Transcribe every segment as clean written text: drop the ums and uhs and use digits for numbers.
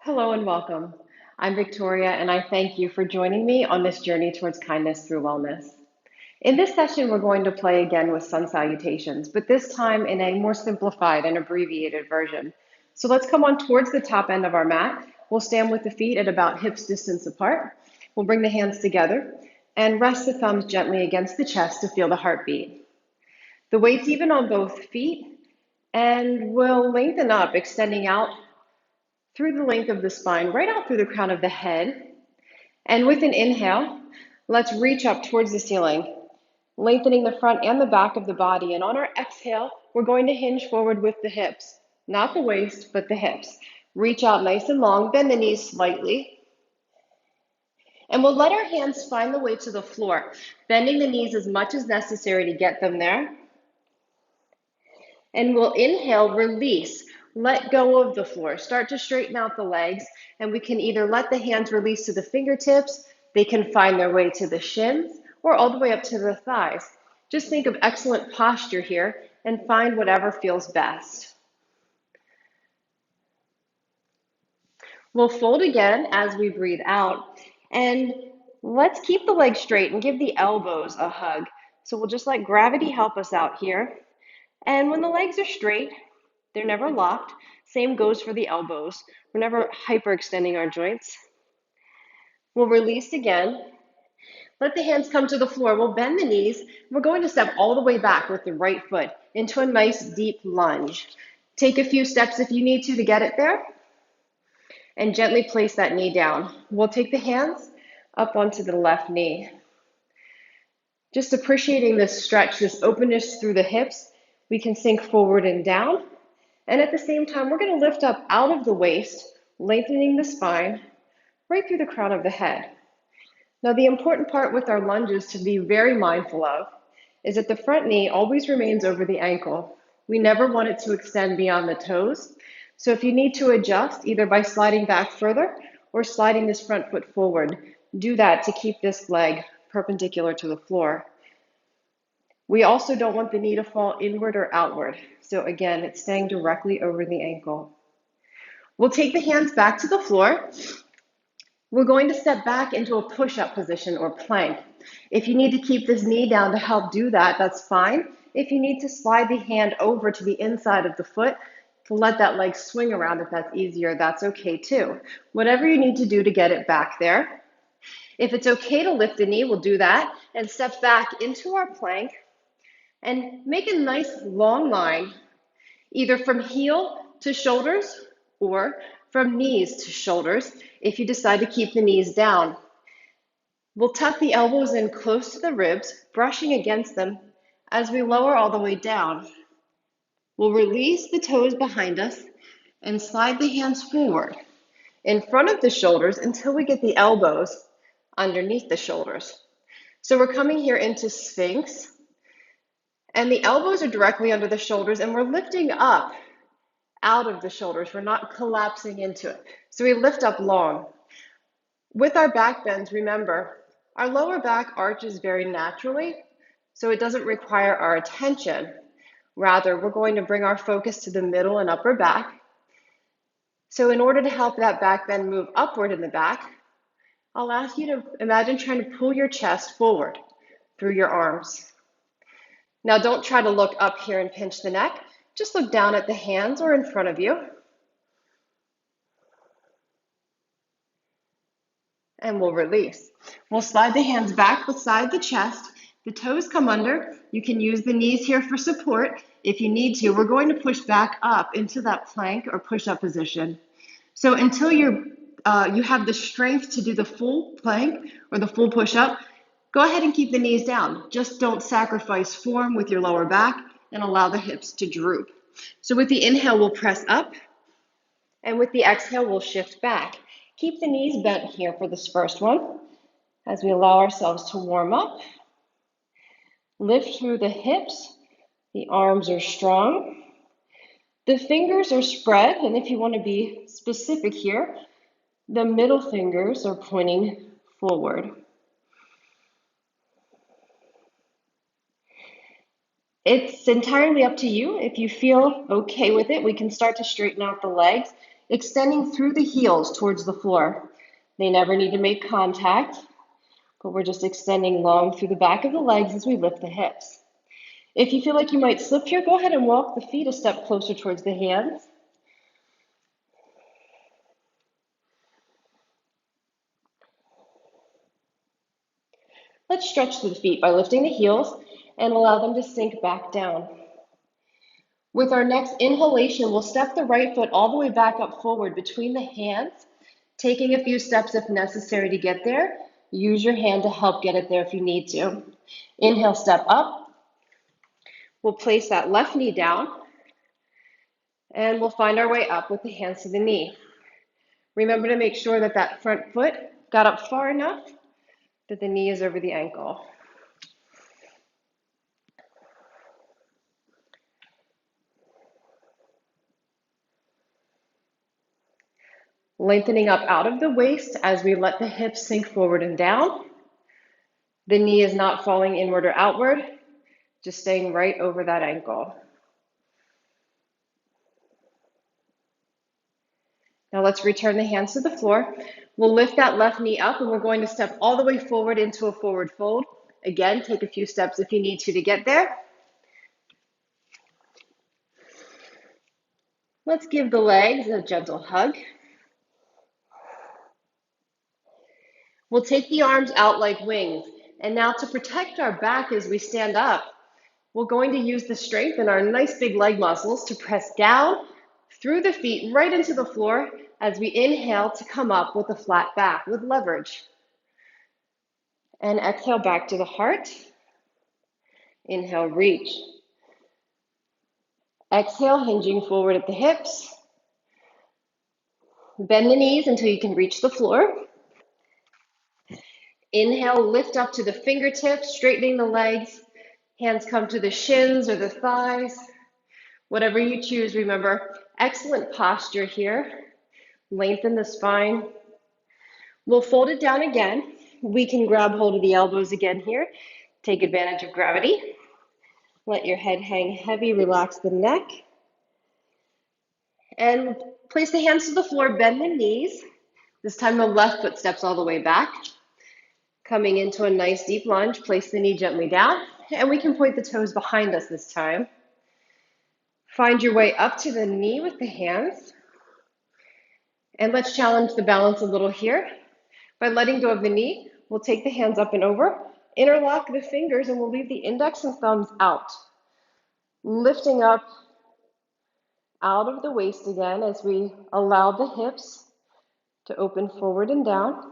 Hello and welcome. I'm Victoria, and I thank you for joining me on this journey towards kindness through wellness. In this session, we're going to play again with Sun Salutations, but this time in a more simplified and abbreviated version. So let's come on towards the top end of our mat. We'll stand with the feet at about hips distance apart. We'll bring the hands together and rest the thumbs gently against the chest to feel the heartbeat. The weight's even on both feet, and we'll lengthen up, extending out through the length of the spine, right out through the crown of the head. And with an inhale, let's reach up towards the ceiling, lengthening the front and the back of the body. And on our exhale, we're going to hinge forward with the hips, not the waist, but the hips. Reach out nice and long, bend the knees slightly. And we'll let our hands find the way to the floor, bending the knees as much as necessary to get them there. And we'll inhale, release. Let go of the floor. Start to straighten out the legs, and we can either let the hands release to the fingertips, they can find their way to the shins, or all the way up to the thighs. Just think of excellent posture here and find whatever feels best. We'll fold again as we breathe out, and let's keep the legs straight and give the elbows a hug. So we'll just let gravity help us out here. And when the legs are straight, they're never locked. Same goes for the elbows. We're never hyperextending our joints. We'll release again. Let the hands come to the floor. We'll bend the knees. We're going to step all the way back with the right foot into a nice deep lunge. Take a few steps if you need to get it there. And gently place that knee down. We'll take the hands up onto the left knee. Just appreciating this stretch, this openness through the hips. We can sink forward and down. And at the same time, we're going to lift up out of the waist, lengthening the spine, right through the crown of the head. Now, the important part with our lunges to be very mindful of is that the front knee always remains over the ankle. We never want it to extend beyond the toes. So if you need to adjust, either by sliding back further or sliding this front foot forward, do that to keep this leg perpendicular to the floor. We also don't want the knee to fall inward or outward. So again, it's staying directly over the ankle. We'll take the hands back to the floor. We're going to step back into a push-up position or plank. If you need to keep this knee down to help do that, that's fine. If you need to slide the hand over to the inside of the foot to let that leg swing around, if that's easier, that's okay too. Whatever you need to do to get it back there. If it's okay to lift the knee, we'll do that and step back into our plank. And make a nice long line, either from heel to shoulders or from knees to shoulders if you decide to keep the knees down. We'll tuck the elbows in close to the ribs, brushing against them as we lower all the way down. We'll release the toes behind us and slide the hands forward in front of the shoulders until we get the elbows underneath the shoulders. So we're coming here into Sphinx. And the elbows are directly under the shoulders, and we're lifting up out of the shoulders. We're not collapsing into it. So we lift up long. With our back bends, remember, our lower back arches very naturally, so it doesn't require our attention. Rather, we're going to bring our focus to the middle and upper back. So in order to help that back bend move upward in the back, I'll ask you to imagine trying to pull your chest forward through your arms. Now don't try to look up here and pinch the neck. Just look down at the hands or in front of you. And we'll release. We'll slide the hands back beside the chest. The toes come under. You can use the knees here for support if you need to. We're going to push back up into that plank or push-up position. So until you have the strength to do the full plank or the full push-up, go ahead and keep the knees down. Just don't sacrifice form with your lower back and allow the hips to droop. So with the inhale, we'll press up. And with the exhale, we'll shift back. Keep the knees bent here for this first one as we allow ourselves to warm up. Lift through the hips. The arms are strong. The fingers are spread. And if you want to be specific here, the middle fingers are pointing forward. It's entirely up to you. If you feel okay with it, we can start to straighten out the legs. extending through the heels towards the floor. They never need to make contact, but we're just extending long through the back of the legs as we lift the hips. If you feel like you might slip here, go ahead and walk the feet a step closer towards the hands. Let's stretch the feet by lifting the heels and allow them to sink back down. With our next inhalation, we'll step the right foot all the way back up forward between the hands, taking a few steps if necessary to get there. Use your hand to help get it there if you need to. Inhale, step up. We'll place that left knee down, and we'll find our way up with the hands to the knee. Remember to make sure that that front foot got up far enough that the knee is over the ankle. Lengthening up out of the waist as we let the hips sink forward and down. The knee is not falling inward or outward, just staying right over that ankle. Now let's return the hands to the floor. We'll lift that left knee up and we're going to step all the way forward into a forward fold. Again, take a few steps if you need to get there. Let's give the legs a gentle hug. We'll take the arms out like wings. And now to protect our back as we stand up, we're going to use the strength in our nice big leg muscles to press down through the feet right into the floor as we inhale to come up with a flat back with leverage. And exhale back to the heart. Inhale, reach. Exhale, hinging forward at the hips. Bend the knees until you can reach the floor. Inhale, lift up to the fingertips, straightening the legs. Hands come to the shins or the thighs. Whatever you choose, remember, excellent posture here. Lengthen the spine. We'll fold it down again. We can grab hold of the elbows again here. Take advantage of gravity. Let your head hang heavy, relax the neck. And place the hands to the floor, bend the knees. This time the left foot steps all the way back. Coming into a nice deep lunge, place the knee gently down. And we can point the toes behind us this time. Find your way up to the knee with the hands. And let's challenge the balance a little here. By letting go of the knee, we'll take the hands up and over, interlock the fingers, and we'll leave the index and thumbs out. Lifting up out of the waist again as we allow the hips to open forward and down.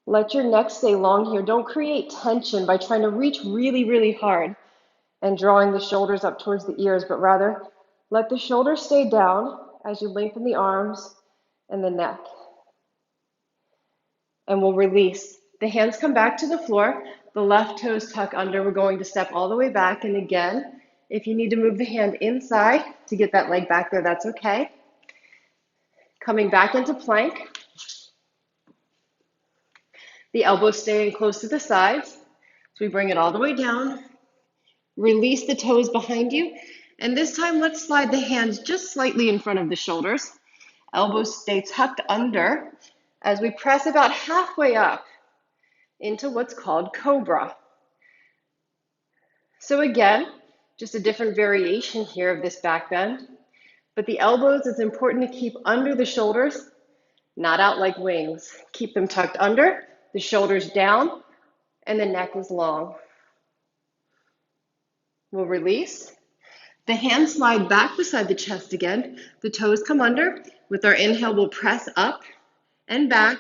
Let your neck stay long here. Don't create tension by trying to reach really, really hard and drawing the shoulders up towards the ears, but rather let the shoulders stay down as you lengthen the arms and the neck. And we'll release. The hands come back to the floor. The left toes tuck under. We're going to step all the way back. And again, if you need to move the hand inside to get that leg back there, that's okay. Coming back into plank. The elbows staying close to the sides. So we bring it all the way down. Release the toes behind you. And this time, let's slide the hands just slightly in front of the shoulders. Elbows stay tucked under as we press about halfway up into what's called cobra. So again, just a different variation here of this back bend. But the elbows, it's important to keep under the shoulders, not out like wings. Keep them tucked under, the shoulders down, and the neck is long. We'll release. The hands slide back beside the chest again. The toes come under. With our inhale, we'll press up and back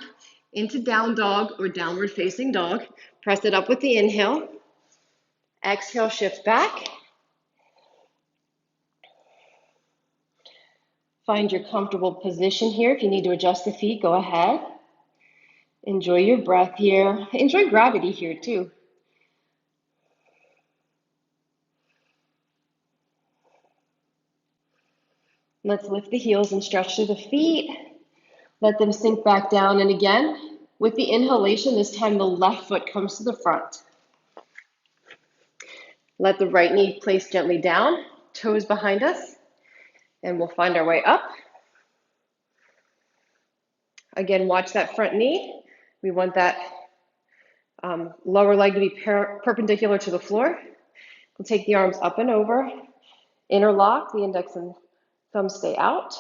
into down dog or downward facing dog. Press it up with the inhale. Exhale, shift back. Find your comfortable position here. If you need to adjust the feet, go ahead. Enjoy your breath here. Enjoy gravity here too. Let's lift the heels and stretch through the feet. Let them sink back down. And again, with the inhalation, this time the left foot comes to the front. Let the right knee place gently down, toes behind us. And we'll find our way up. Again, watch that front knee. We want that lower leg to be perpendicular to the floor. We'll take the arms up and over, interlock, the index and thumb stay out.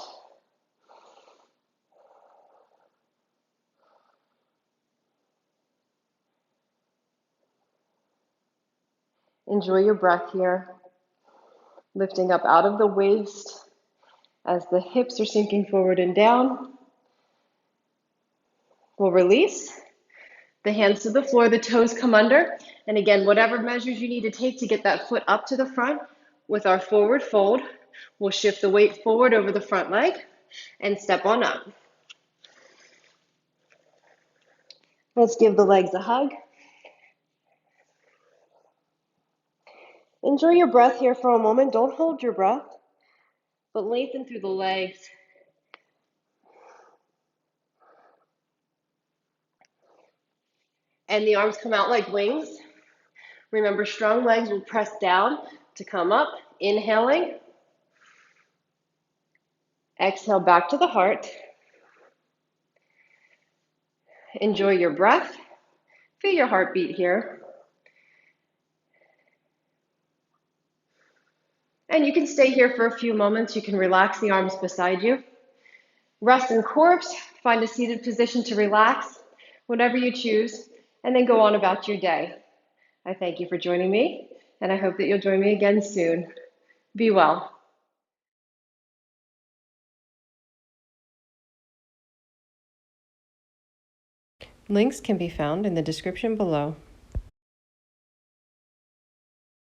Enjoy your breath here, lifting up out of the waist as the hips are sinking forward and down. We'll release. The hands to the floor, the toes come under. And again, whatever measures you need to take to get that foot up to the front, with our forward fold, we'll shift the weight forward over the front leg and step on up. Let's give the legs a hug. Enjoy your breath here for a moment. Don't hold your breath, but lengthen through the legs. And the arms come out like wings. Remember, strong legs will press down to come up. Inhaling. Exhale back to the heart. Enjoy your breath. Feel your heartbeat here. And you can stay here for a few moments. You can relax the arms beside you. Rest in corpse. Find a seated position to relax, whatever you choose, and then go on about your day. I thank you for joining me, and I hope that you'll join me again soon. Be well. Links can be found in the description below.